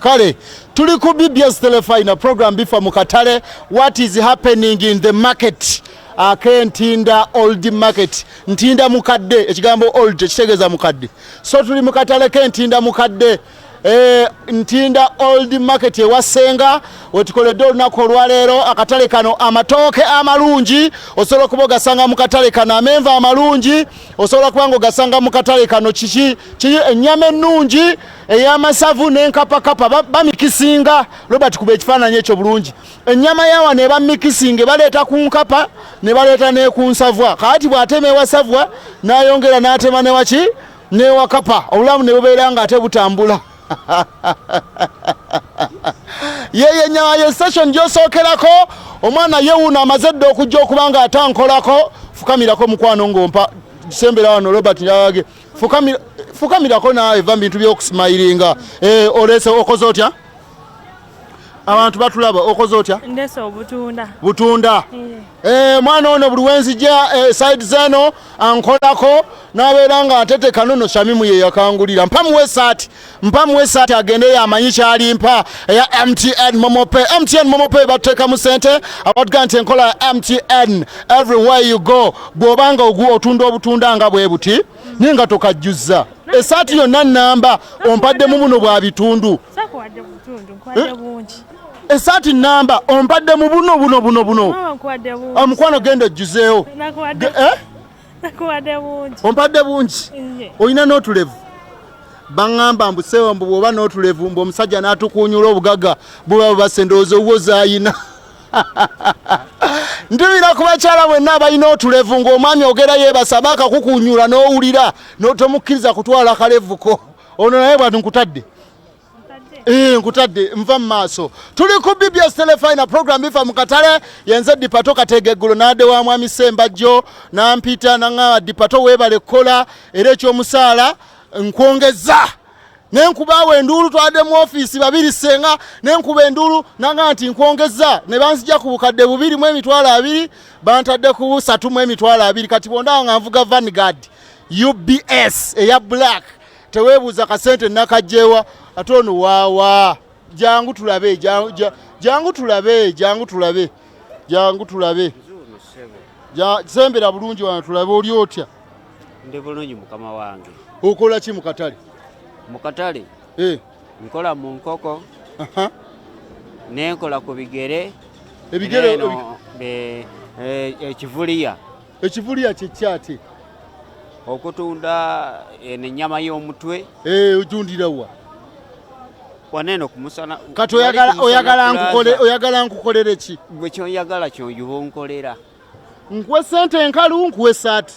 Kale tuli ku BBS Telephone program bifa mukatale. What is happening in the market? Ntinda old market. Ntinda mukadde ekigambo old kitegeeza mukadde. So tuli mukatale ntinda mukadde. Ntinda old market ewasenga wetukoledde olunaku olwaleero akatale kano amatooke amalungi osobola kuba ogasanga mu katale kano amenva amalungi osobola kuba ng'ogasanga mu katale kano kiki ennyama ennungi ey'amasavu n'enkapakapa bamikisinga Robert kuba ekifaananyi ekyo bulungi ennyama yawa ne bamikisinga baleeta ku nkapa ne baleeta ne ku nsavwa kaati bw'atema ewasavwa n'ayongera n'atema ne waki n'ewakapa obulamu ne bubeera ng'ate butambula yeye nyayo session gyosookerako omwana yewuuna amaze dda okujja okubanga atankolako fukamirako mukwano ngompa sembera wano Robert yawage fukamirako nawe va bintu by'okusimayiringa olese okoze otya abantu batulaba okoze otya ndese butunda mwana ono buli wenzija side zeno ankolako nabeera nga atete kanono Shamimu ye yakangulira mpamuwe saati agende yamanyi kyali mpa eya MTN Momope bateeka mu sente abatga nti enkola ya MTN everywhere you go bw'obanga otunda obutunda nga bwe buti ninga tokajjuzza esaati yonna namba ompadde mu buno bwa bitundu esaati namba ompadde mu buno omukwano genda ojjuzeewo ompadde bungi olina n'otulevu baŋŋamba mbuseewo mbu bw'oba n'otulevu mbu omusajja n'atukuunyula obugaga buba bubase ndowooza owuwo zaayina ndibira ku bakyala bwenna abalina otulevu ng'omwami ogera yeebasa baakakukuunyula n'owulira tomukkiriza kutwala kalevuko ono naye bwati nkutadde nkutadde nva mu maaso tuli ku BBS Telephone program bifa mu katale yenze dipato kategeggulo n'adde wa mwami Sembajjo n'ampita n'aŋŋamba dipato weebale kola era ekyomusaala nkwongeza nenkubaawo enduulu twadde mu ofiisi babiri senga nenkuba enduulu n'aŋŋamba nti nkwongeza ne banzija ku bukadde 2,200 bantadde ku 3,200 kati bondaba nga nvuga Vanguard UBS eya black teweebuuza kasente nakajjeewa ate ono waawa jangu tulabe sembera bulungi wano tulabe oli otya ndi bulungi mukama wange okola ki mu katale nkola mu nkoko nenkola ku bigere ekivuliya kyekyate okutunda ennyama y'omutwe otundira wa waneno kumusana kati oyagala nkukolere ki gwe kyoyagala kyoyuba onkolera nkuwe sente enkalu nkuwe saati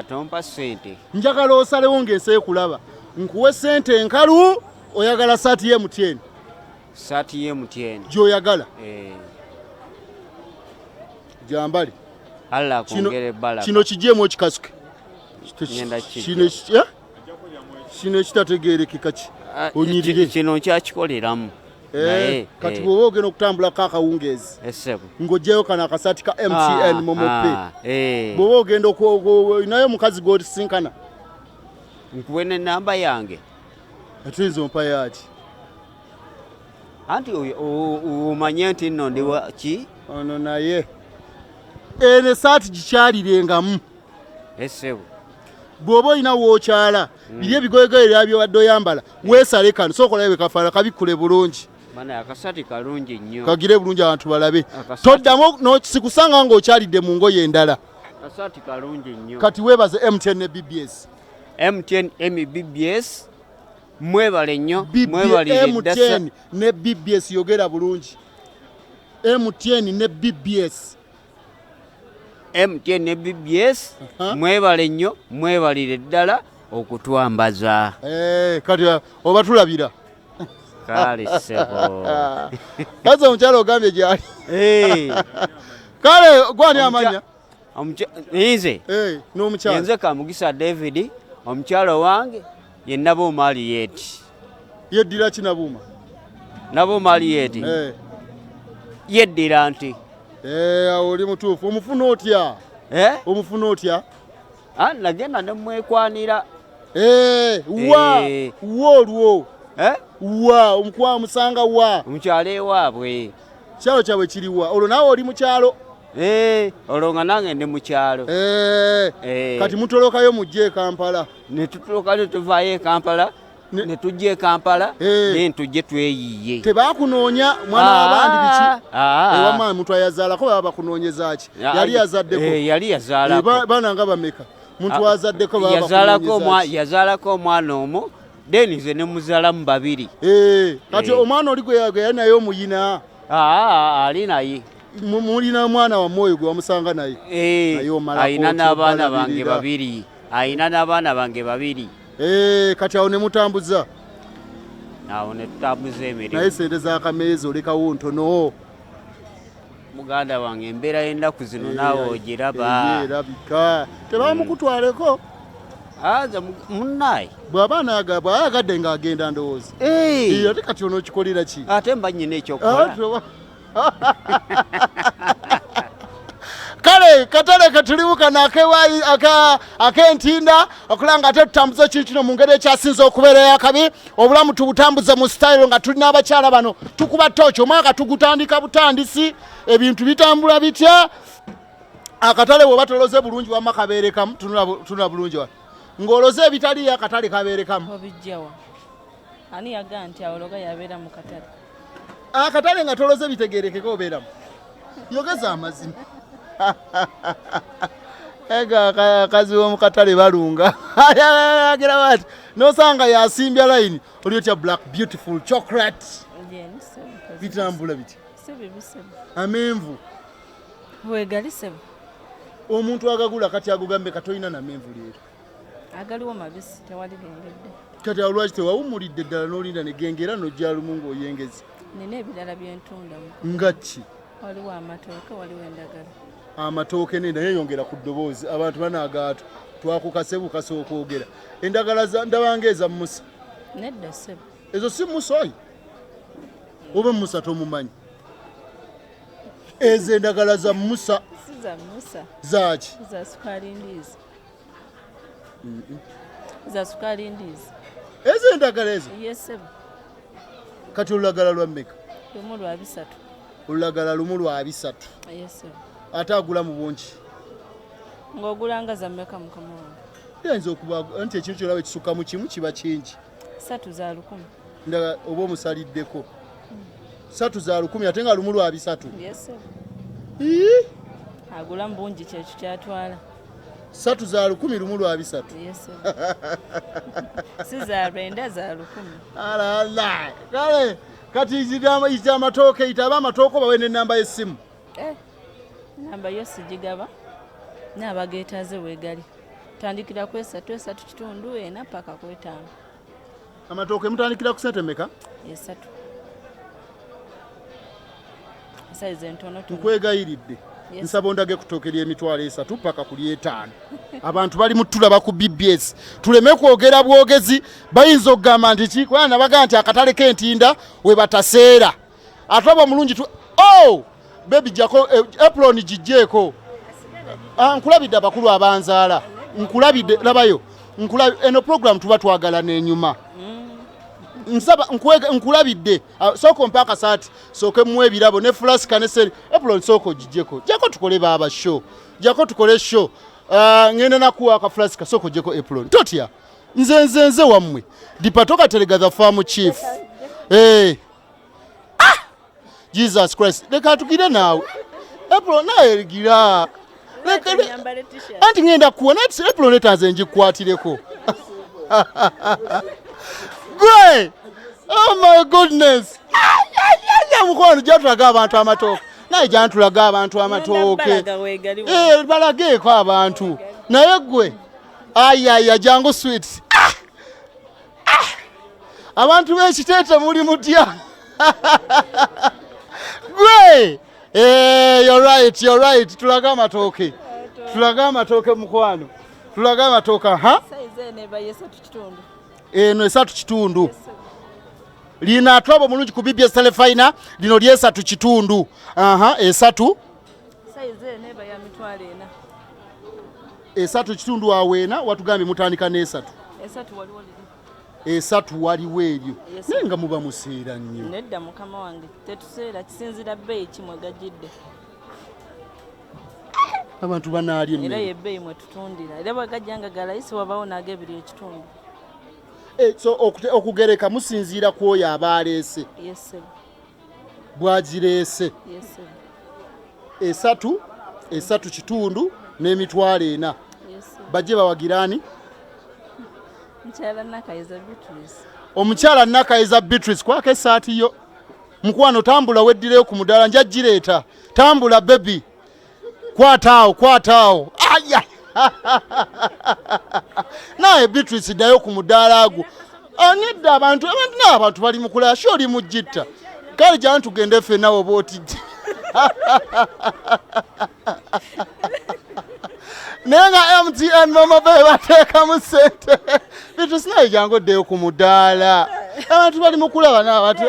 tompa sente njagala osalewo ng'ensi ekulaba nkuwe sente enkalu oyagala saati y'emutyen gy'oyagala gyambali alla kongere ebbala kino kigyemu ekikasuke kino ekitategeerekeka ki onyirire kino nkyakikoleramu kati bw'oba ogenda okutambulako akawungeezi ng'ogjayo kano akasaati ka MTN Momope bw'oba ogenda naye omukazi gw'otisinkana nkuwe n'ennamba yange ate nze ompa yaki anti omanye nti nno ndi ki ono naye eno esaati gikyalirengamu bw'oba olina wookyala biri ebigoyegoyera byobadde oyambala weesale kano sookola bekafaana kabikkule bulungi akasaati kalungi nnyo kagire bulungi abantu balabe toddamu sikusanga ng'okyalidde mu ngoye endala akasaati kalungi nnyo kati weebaze MTN ne BBS BBS mwebale nnyo MTN ne BBS yogera bulungi MTN ne BBS MTN ne BBS mwebale nnyo mwebalire ddala okutwambaza kati oba tulabira kale sebo kaza omukyalo ogambye gyali kale gwani amanya nze n'omukyalo nze Kamugisa David omukyalo wange ye Nabuuma Aliet yeddira ki Nabuuma Aliet yeddira nti oli mutuufu omufuna otya omufuna otya nagenda ne mwekwanira wa olwo wa omukwa musanga wa mukyalo ewaabwe kyalo kyabwe kiriwa olwo naawe oli mu kyalo olwo nga nange ndi mu kyalo kati mutolokayo mujje e Kampala ne tutoloka ne tuvaayo e Kampala ne tujja e Kampala ne tujje tweyiye tebakunoonya mwana wabandi biki ewamaani muntu ayazaalako baba bakunoonyeza ki yali yazaddeko yali yazaalako baana nga bameka muntu azaddeko baba yazaalako omwana omu then nze ne muzaalamu babiri kati omwana oli gwe yali naye omuyina ali naye mulina mwana wa mwoyo gwe wamusanga naye ayina n'abaana bange babiri kati awo ne mutambuza awo ne tutambuza emirimu naye sente z'akameezi olekawo ntono muganda wange embeera y'ennaku zino naawe ogiraba erabika tebamukutwaleko aza munnaye bw'ayagadde ng'agenda ndowooza ate kati onookikolera ki ate mba nnyina ekyokukola kale katale ketulimu kano ak'entinda okulanga ate tutambuza ekintu kino mu ngeri ekyasinza okubeera eyakabi obulamu tubutambuze mu sitayiro nga tulina abakyala bano tukuba tooki omwaka tugutandika butandisi ebintu bitambula bitya akatale bw'oba toloze bulungi wamma kabeere kamu tunula bulungi wa ng'oloze ebitaliyo akatale kabeere kamu obijjawa ani yagaa nti awologa yabeera mu katale akatale nga toloze bitegeerekeko obeeramu yogeza amazima ega akazi w'omukatale balunga agira bati nosanga yasimbya line oli otya black beautiful chocolate bitambula biti amenvu wegalisebe omuntu agagula kati agugambe katoyina namenvu leero agaliwo mabisi tewali bengedde kati olwaki tewawumulidde ddala n'olinda negengera nojja lumu ng'oyengezi nina ebirala byentundamu ngaki waliwo amatooke waliwo endagala amatooke ne naye yongera ku ddoboozi abantu banaagaato twakukase bukase okwogera endagala ndabanga eza musa nedda sebo ezo si musa oyo oba musa tomumanyi ezo endagala za musa za musa zaki za sukali ndizi za sukali ndizi ezo endagala ezo yesebo kati olulagala lwa mmeka lumu lwa 3 olulagala lumu lwa 3 yesebo ate agula mu bungi ng'ogulanga za mmeka mukama wange yinza okuba nti ekintu kyolaba ekisukka mu kimu kiba kingi 3 za 100 ndaga oba omusaliddeko 3 za 100 ate nga lumu lwa 3 yesebo agula mu bungi kyekyo kyatwala 3 za 100 lumu lwa 3 yesebo si za 2 za 100 ala kale kati izidama amatooke itaba amatooke bawe n'ennamba y'essimu namba yo sigigaba n'abageetaaze weegali tandikira ku 3 kitundu 4 paka ku 5 amatooke mutandikira ku sente meka 3 saize entono nkwegayiridde nsaba ondage kutooke ly'emitwalo 3 paka ku 5 abantu bali mutulaba ku BBS tuleme kwogera bwogezi bayinza okugamba nti ki kubanga nabaga nti akatale k'entinda we bataseera ate oba omulungi bebi jako apron gijjeeko nkulabidde abakulu abanzaala nkulabidde labayo eno program tuba twagala n'enyuma nsaba nkulabidde sooka ompa akasaati sooke muwe ebirabo ne flaska ne seri apron sooka ogijjeko jako tukole baaba show jako tukole show ngenda nakuwa aka flaska sooka ogijjeko apron totya nze wammwe dipatoka telegatha farm chief Jesus Christ leka tugire naawe apron naye gira anti ngenda kuwa nati apron etaze njikwatireko gwe oh my goodness mukwano jatulaga abantu amatooke naye jantulaga abantu amatooke balageeko abantu naye gwe ayaya jangu sweet abantu b'ekiteete muli mutya gwe you're right tulaga amatooke mukwano tulaga amatooke eno 3 kitundu lina atwabo mulungi ku BBS telefina lino lye 3 kitundu 3 saize neba ya mitwalo 4 3 kitundu awena watugambe mutandika ne 3 waliwo esatu waliwo ebyo Yes, naye nga muba museera nnyo. nedda mukama wange tetuseera kisinzira bbeeyi kimwe gajjidde Abantu banaalya era emmere. yebbeeyi mwe tutundira era bwegajja nga galayisi wabaawo n'agebiri ekitundu. So okugereka musinziira ku oyo aba aleese Yesebo bwagireese yesebo esatu kitundu n'emitwalo 4 yesebo bajje bawagiraani mukyala Nakayiza Beatrice. omukyala Nakayiza Beatrice kwako essaati yo mukwano tambula weddireyo ku mudaala nja gireeta tambula bebi kwataawo aya naye Beatrice ddayo ku mudaala gwo nedda abantu bali mukulaya sho oli mugitta kale gyana tugende ffenna oba otidde naye nga MTN mama be bateekamu ssente Beatrice naye jangu oddeyo ku mudaala abantu bali mukulaba n'abantu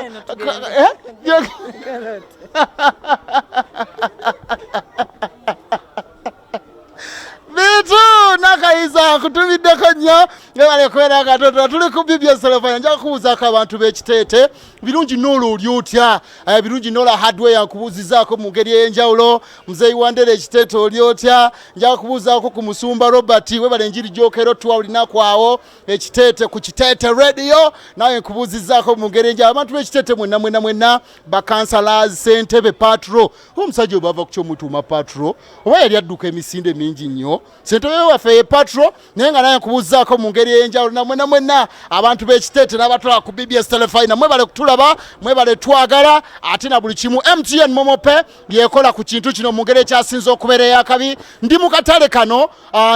Bitu Nakayiza kutumiddeko nnyo nebale kwera katoto tuli ku BBS telefone nja kubuuzaako abantu b'ekiteete birungi n'olwo oli otya birungi n'olwo hardware nkubuuzizaako mu ngeri ey'enjawulo muzeeyi Wandera ekiteete oli otya nja kubuuzaako ku Musumba Robert webale enjiri gyokero tuwa olinakwawo ekiteete ku Kiteete Radio nawe nkubuuzizaako mu ngeri ey'enjawulo abantu b'ekiteete mwenna bakansalas ssentebe patro omusajja oba ava ku kyomutuuma patro oba yali adduka emisinde mingi nnyo ssentebe waffe ye patro naye nga naye nkubuuzizaako mu ngeri ey'enjawulo mwenna abantu b'ekiteete n'abatwala ku BBS telefone mwebale kutulaba mwebale twagala ate na buli kimu MTN Momope yekola ku kintu kino mu ngeri ekyasinza okubeera ey'akabi ndi mu katale kano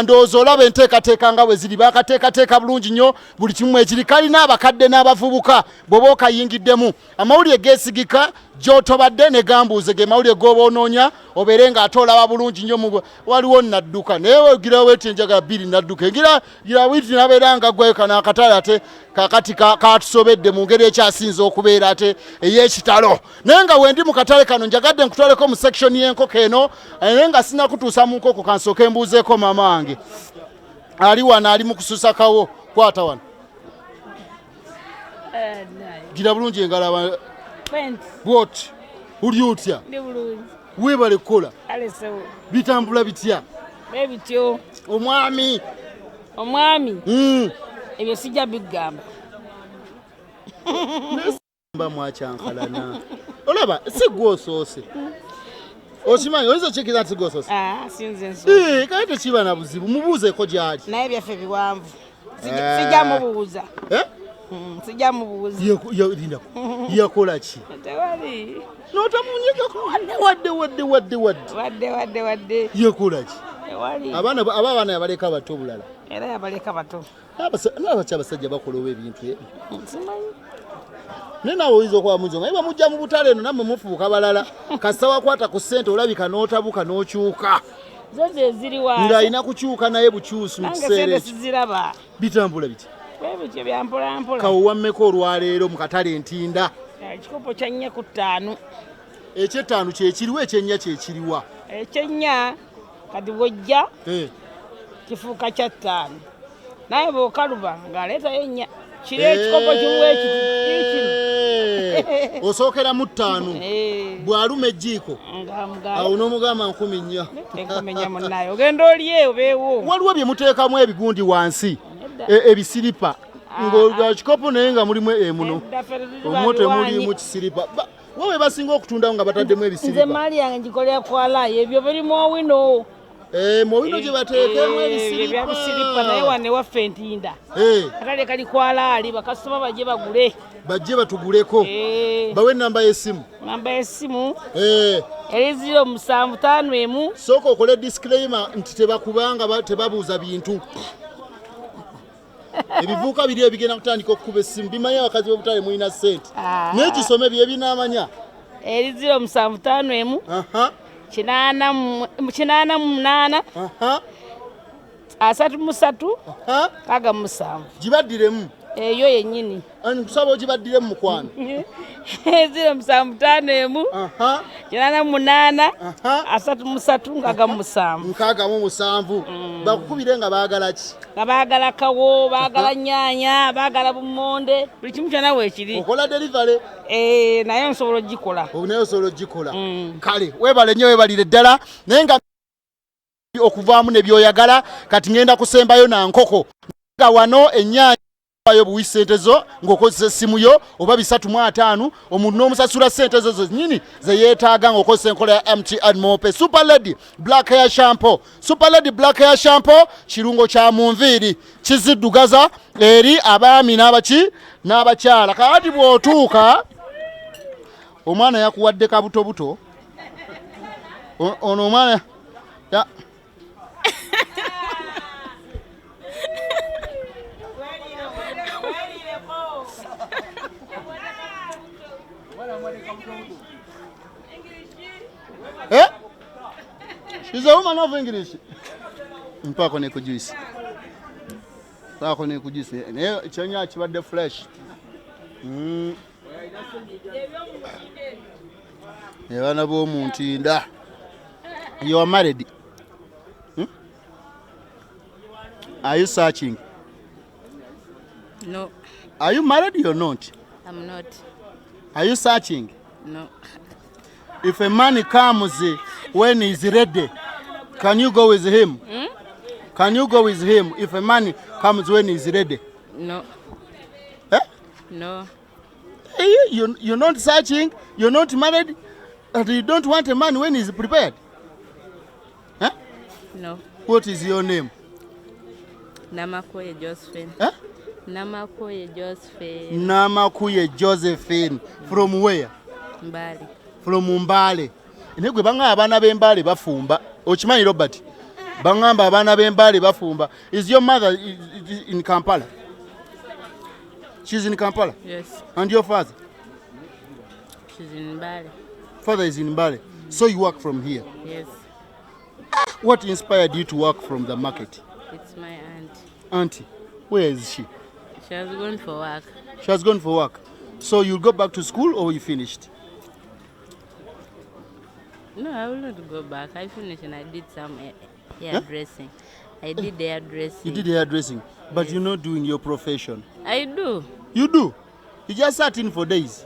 ndowooza olaba enteekateeka nga bwe ziri bakateekateeka bulungi nnyo buli kimu ekiri kalina abakadde n'abavubuka bw'oba okayingiddemu amawulire geesigika gy'otobadde ne gambuuze ge mawulire g'oba onoonya obeere ng'ate olaba bulungi nnyo waliwo nadduka naye wegira weeti enjaga bbiri nadduka engira wiiti nabeera nga gwayo kana akatale ate kakati katusobedde mu ngeri ekyasinza okubeera ate ey'ekitalo naye nga wendi mu katale kano njagadde nkutwaleko mu section y'enkoko eno naye nga sinakutuusa mu nkoko kansooka embuuzeeko maama wange ali wano ali mu kususa kawo kwata wano gira bulungi engala bwoti uli otya weebale kukola bitambula bitya bityo omwami ebyo sijja bigamba mba mwakyankalana olaba si gwe osoose okimanyi oyinza okikkiriza nti gwe osoose sinze nso kale tekiba na buzibu mubuuzeeko gy'ali naye byaffe biwanvu sijja mubuuza sijja mubuuza linda yakola ki tewali n'otamunyegako wadde yakola ki tewali abaana yabaleka bato bulala era yabaleka bato n'abaki abasajja bakola oba ebintu ebyo simanyi naye naawe oyinza okuba munzo nga iba mujja mu butale eno nammwe mufubuka balala kasita wakwata ku ssente olabika n'otabuka n'okyuka zoze eziri wansi ng'alina kukyuka naye bukyusu mu kiseera nange ekyo siziraba bitambula biti ebityo byampolampola kawowammeko olwaleero mu katale Ntinda ekikopo kya 4 ku 5 eky'ettaano kyekiriwa ekyennya kyekiriwa ekyennya kati bwojja kifuuka kya 5 naye bw'okaluba ng'aleetayo ennya kiri ekikopo kimuwa ekikino osookera mu 5 bw'aluma ejjiiko awo n'omugamba 14 enkomenya munnaye ogenda olye obeewo waliwo bye muteekamu ebigundi wansi ebisiripa ng'ekikopo naye nga mulimu muno omwo temulimu kisiripa wowe basinga okutundawo nga bataddemu ebisiripa nze maali yange ngikolera kwalayo ebyo birimu owino muwino gye bateekemu ebisiripa naye wane waffe Ntinda katale kali kwalaali bakasitoma bajje batuguleko bawe enamba y'essimu eri 0751 sooka okole disclaimer nti tebakubanga tebabuuza bintu ebivuuka biri ebigenda kutandika okukuba essimu bimanyi abakazi b'obutale mulina ssente naye kisome bye binaamanya eri 0751 8 33 7 gibaddiremu eyo yennyini nkusaba ogibaddire mu mukwano 0751 88 33 67 bakukubire nga baagala ki nga baagala kawo baagala nyaanya baagala bumonde buli kimu kyonna weekiri okola delivery naye nsobola ogikola naye osobola ogikola kale weebale nnyo weebalire ddala naye nga okuvaamu ne byoyagala kati ngenda kusembayo na nkoko nga wano ennyaanya yo buwi ssente zo ng'okozesa essimu yo oba 350 omuntu n'omusasula ssente zo nnyini ze yeetaaga ng'okozesa enkola ya MTN Mope. Super Lady Black Hair Shampoo. Super Lady Black Hair Shampoo kirungo kya mu nviiri kiziddugaza eri abaami n'abakyala. Kakati bw'otuuka omwana yakuwadde kabutobuto ono omwana She's a woman of English. Mpako ne kujuice. Pako ne kujuice. Ne chanya chibadde fresh. Yabana bo muntu inda. You are married. Are you searching? No. Are you married or not? I'm not. Are you searching? No. If a man comes when he's ready, can you go with him? Can you go with him if a man comes when he's ready? No. Eh? No. Hey, you're not searching, you're not married, and you don't want a man when he's prepared? Huh? No. What is your name? Namakoye Josephine. Huh? Namakoye Josephine. Namakoye Josephine. From where? Mbale. From Mbale. Negwe banga abana b'Embale bafumba. Okimanyi Robert? Bangamba abana b'Embale bafumba. Is your mother in Kampala? She's in Kampala? Yes. And your father? She's in Mbale. Father is in Mbale. So you work from here? Yes. What inspired you to work from the market? It's my aunt. Auntie, where is she? She has gone for work. She has gone for work. So you'll go back to school or you finished? No, I will not go back. I finished and I did some hairdressing. I did hairdressing. You did hairdressing, but you're not doing your profession. I do. You do? You just sat in for days?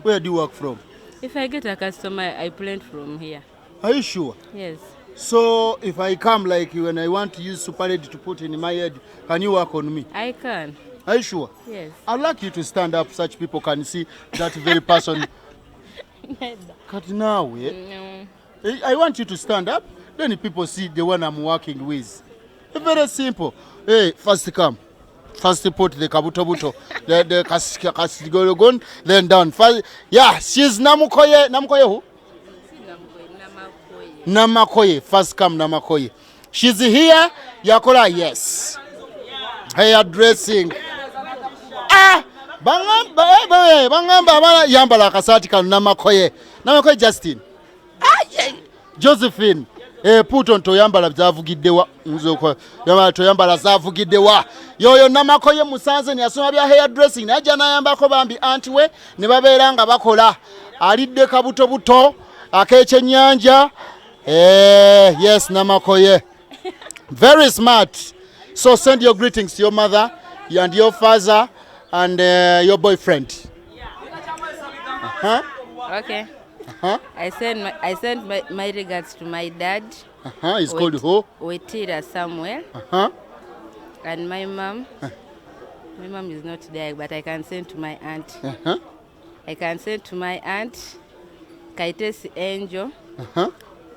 Where do you work from? If I get a customer, I plant from here. Are you sure? Yes. So if I come like you and I want to use Super Lady to put in my head, can you work on me? I can. Are you sure? Yes. I'd like you to stand up, such people can see that very person. Cut now, eh? No. I want you to stand up, then people see the one I'm working with. It's very simple. Hey, first come. First put the kabuto, the kasigologon, then down. First, yeah, she's Namakoye. Namakoye who? Namakoye. First come Namakoye. She's here. Yakola, yes. Hairdressing. Bangamba yambala kasati kan Namakoye. Namakoye Justin. Josephine. Put on toyambala zavugiddewa nzoko yambala toyambala zavugiddewa yoyo Namakoye musanze ni asoma bya hairdressing najja nayambako bambi anti we ne babeera nga bakola alidde kabuto buto akeche nyanja yes Namakoye very smart. So send your greetings to your mother and your father and your boyfriend. Okay. I send my regards to my dad. He's called who? Wetira Samuel. And my mom. My mom is not there, but I can send to my aunt. I can send to my aunt, Kaitesi Angel.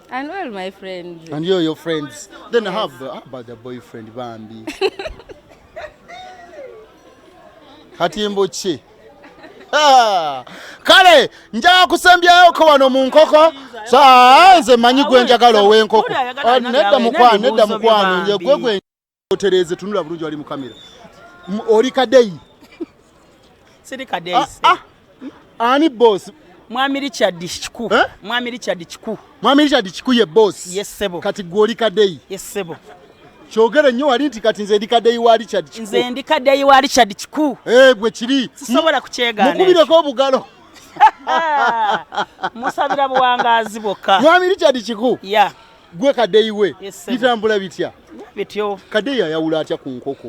And all my friends. And you're your friends. Then yes. How about the boyfriend, Bambi? Hatimbochi. Kale nja kusembyayo ko wano mu nkoko nze manyi gwe njagala ow'enkoko nedda mukwano nje gwe otereze tunula bulungi wali mu kamera oli kadeyi siri kadeyi ani boss Mwami Richard Chiku Mwami Richard Chiku Mwami Richard Chiku ye boss yes sebo kati gwe oli kadeyi yes sebo kyogere nnyo wali nti kati nze ndikadde wa Richard Kiku. Nze ndikadde wa Richard Kiku. Bwe kiri. Sisobola kukyegana. Mukubireko obugalo. Musabira buwangazi bokka. Mwami Richard Kiku. Ya. Gwe kadde iwe. Bitambula bitya? Bityo. Kadde yayawula atya ku nkoko?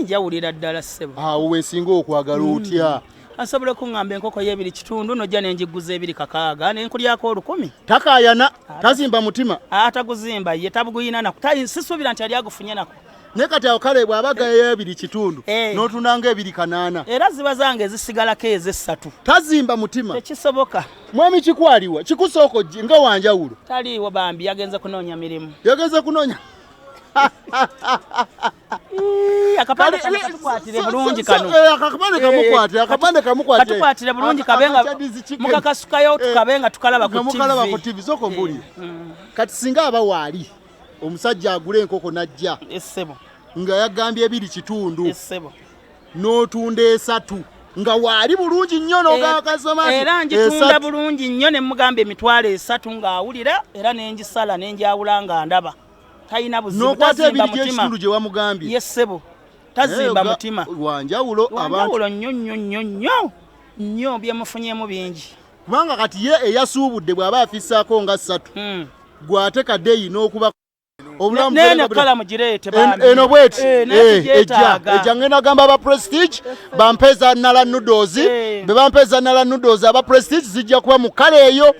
Njawulira ddala ssebo. Wowe nsinga okwagala otya? Asobola kuŋŋamba enkoko y'ebiri kitundu nojja n'engiguza ebiri kakaaga n'enkulyako 10. Takayana, tazimba mutima. Taguzimba ye tabuguyina nako. Sisuubira nti ali agufunye nako. Ne kati awo kale bw'abaga y'ebiri kitundu n'otunanga ebiri kanaana. Era ziba zange ezisigalako ez'essatu. Tazimba mutima. Tekisoboka. Mwami Kikwaliwa, Kikusoko nga wanjawulo. Taliiwo bambi yagenze kunoonya mirimu. Yagenze kunoonya. Akapande katukwatire bulungi kano. Akapande kamukwatire. Katukwatire bulungi kabenga mukakasukayo tukabenga tukalaba ku TV. Mukalaba ku TV zoko mbuli. Kati singa aba waali omusajja agule enkoko najja. Essebo. Nga yagambye ebiri kitundu. Essebo. N'otunda 3 nga waali bulungi nnyo n'ogakasoma. Era njitunda bulungi nnyo ne mugamba emitwalo 3 ng'awulira era n'enjisala n'enjawula nga ndaba. Tayina buzibu tazimba mutima gye wamugambye. Yesebo tazimba mutima wanjawulo abantu nnyo byemufunyemu bingi kubanga kati ye eyasuubudde bw'aba afissaako nga 3 gwate kaddeyi n'okuba nene kala mujirete bambi eno bweti ejja ngenda gamba aba Prestige bampeza Nala Noodles be bampeza Nala Noodles aba Prestige zijja kuba mu kale eyo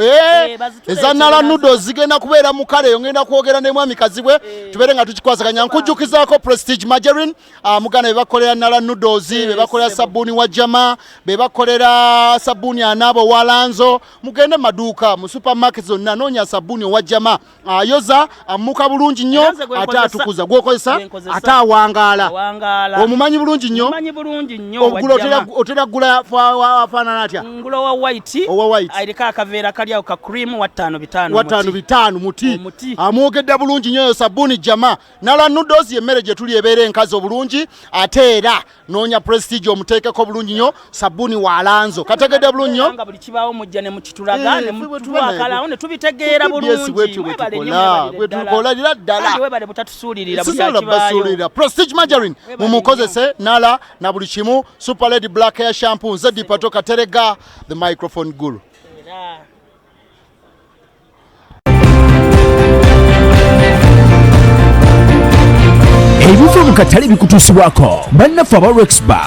eza Nala Noodles zigenda kubeera mu kale eyo ngenda kwogera ne mwami Kazibwe tubere nga tukikwasaganya nkujjukizaako Prestige Margarine mugana be bakolera Nala Noodles be bakolera sabuni wa Jama be bakolera sabuni anabo walanzo mugende maduuka mu supermarket zonna noonya sabuni wa Jama ayoza amuka bulungi nnyo ate atukuza gwokozesa ate awangaala omumanyi bulungi nnyo otera gula afaanana atya ngula wa white alika akaveera kalyawo ka cream wa 5 muti amwogedde bulungi nnyo sabuni Jama Nala Noodles yemmere gye tuli ebeera enkazi obulungi ate era noonya Prestige omuteekeko bulungi nnyo sabuni walanzo kategedde bulungi nnyo nga buli kibaawo mujja ne mukitulaga ne mutwakalawo ne tubitegeera bulungi webale butatusuulirira buli Prestige Margarine mumukozese Nala na buli kimu Super Lady Black Hair Shampoo Zeddy Pato Katerega the microphone guru ebiva mu katale bikutuusibwako bannaffe aba Rexbar